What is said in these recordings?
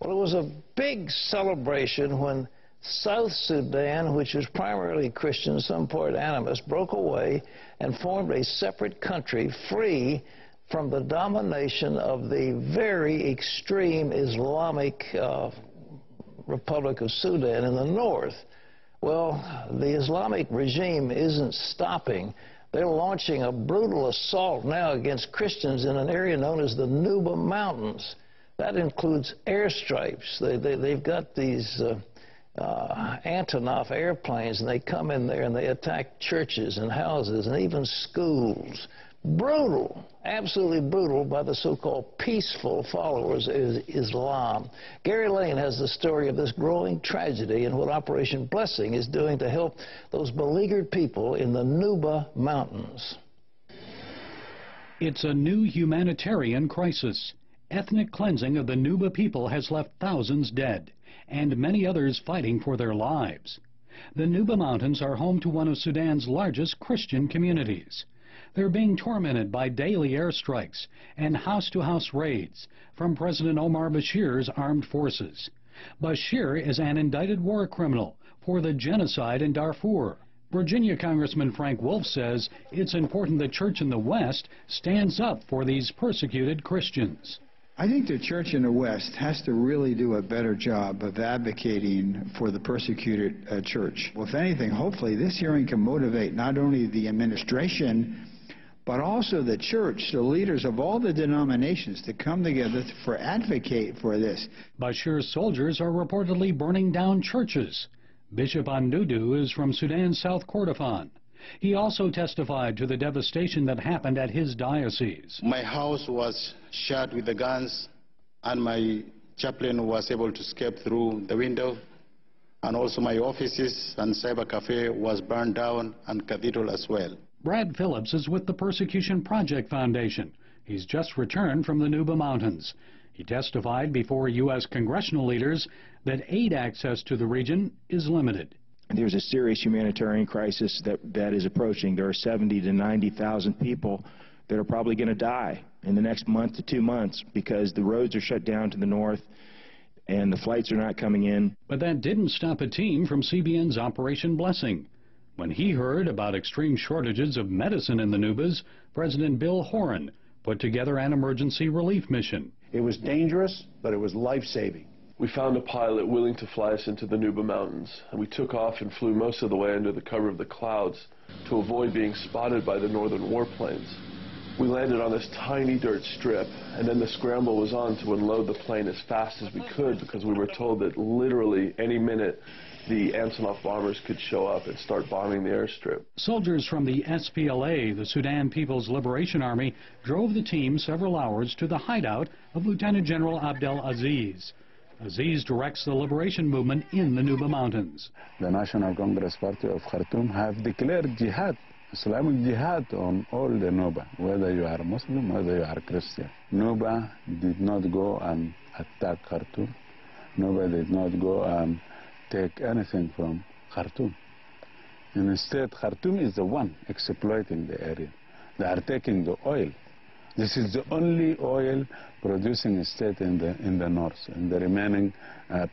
Well, it was a big celebration when South Sudan, which was primarily Christian, some part animist, broke away and formed a separate country free from the domination of the very extreme Islamic Republic of Sudan in the north. Well, the Islamic regime isn't stopping. They're launching a brutal assault now against Christians in an area known as the Nuba Mountains. That includes airstrikes. They've got these Antonov airplanes, and they come in there and they attack churches and houses and even schools. Brutal, absolutely brutal by the so-called peaceful followers of Islam. Gary Lane has the story of this growing tragedy and what Operation Blessing is doing to help those beleaguered people in the Nuba Mountains. It's a new humanitarian crisis. Ethnic cleansing of the Nuba people has left thousands dead, and many others fighting for their lives. The Nuba Mountains are home to one of Sudan's largest Christian communities. They're being tormented by daily airstrikes and house-to-house raids from President Omar al-Bashir's armed forces. Bashir is an indicted war criminal for the genocide in Darfur. Virginia Congressman Frank Wolf says it's important the church in the West stands up for these persecuted Christians. I think the church in the West has to really do a better job of advocating for the persecuted church. Well, if anything, hopefully this hearing can motivate not only the administration, but also the church, the leaders of all the denominations, to come together for advocate for this. Bashir's soldiers are reportedly burning down churches. Bishop Andudu is from Sudan's South Kordofan. He also testified to the devastation that happened at his diocese. My house was shot with the guns, and my chaplain was able to escape through the window. And also my offices and cyber cafe was burned down, and cathedral as well. Brad Phillips is with the Persecution Project Foundation. He's just returned from the Nuba Mountains. He testified before U.S. congressional leaders that aid access to the region is limited. There's a serious humanitarian crisis that is approaching. There are 70 to 90,000 people that are probably going to die in the next month to 2 months because the roads are shut down to the north and the flights are not coming in. But that didn't stop a team from CBN's Operation Blessing. When he heard about extreme shortages of medicine in the Nubas, President Bill Horan put together an emergency relief mission. It was dangerous, but it was life-saving. We found a pilot willing to fly us into the Nuba Mountains, and we took off and flew most of the way under the cover of the clouds to avoid being spotted by the northern warplanes. We landed on this tiny dirt strip, and then the scramble was on to unload the plane as fast as we could because we were told that literally any minute the Antonov bombers could show up and start bombing the airstrip. Soldiers from the SPLA, the Sudan People's Liberation Army, drove the team several hours to the hideout of Lieutenant General Abdel Aziz. Aziz directs the liberation movement in the Nuba Mountains. The National Congress Party of Khartoum have declared jihad, Islamic jihad, on all the Nuba, whether you are Muslim, whether you are Christian. Nuba did not go and attack Khartoum. Nuba did not go and take anything from Khartoum. And instead, Khartoum is the one exploiting the area. They are taking the oil. This is the only oil producing state in the north, in the remaining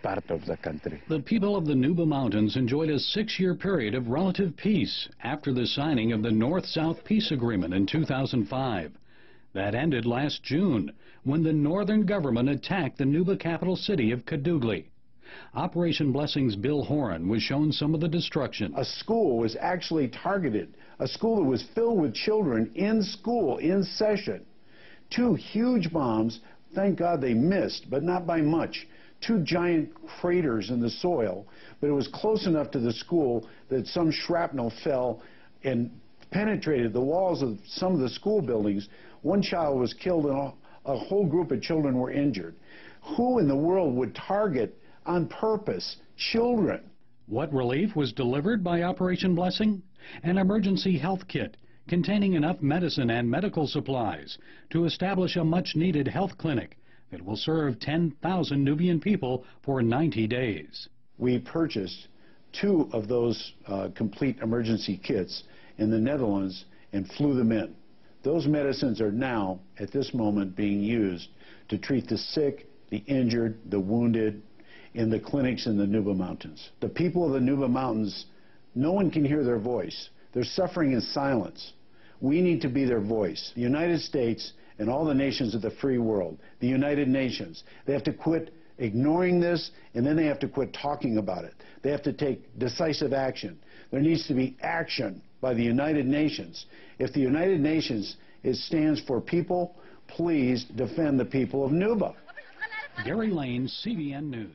part of the country. The people of the Nuba Mountains enjoyed a 6-year period of relative peace after the signing of the North-South Peace Agreement in 2005. That ended last June when the northern government attacked the Nuba capital city of Kadugli. Operation Blessing's Bill Horan was shown some of the destruction. A school was actually targeted, a school that was filled with children in school, in session. 2 huge bombs, thank God they missed, but not by much. 2 giant craters in the soil, but it was close enough to the school that some shrapnel fell and penetrated the walls of some of the school buildings. 1 child was killed and a whole group of children were injured. Who in the world would target on purpose children? What relief was delivered by Operation Blessing? An emergency health kit containing enough medicine and medical supplies to establish a much-needed health clinic that will serve 10,000 Nubian people for 90 days. We purchased 2 of those complete emergency kits in the Netherlands and flew them in. Those medicines are now, at this moment, being used to treat the sick, the injured, the wounded in the clinics in the Nuba Mountains. The people of the Nuba Mountains, no one can hear their voice. They're suffering in silence. We need to be their voice. The United States and all the nations of the free world, the United Nations, they have to quit ignoring this, and then they have to quit talking about it. They have to take decisive action. There needs to be action by the United Nations. If the United Nations stands for people, please defend the people of Nuba. Gary Lane, CBN News.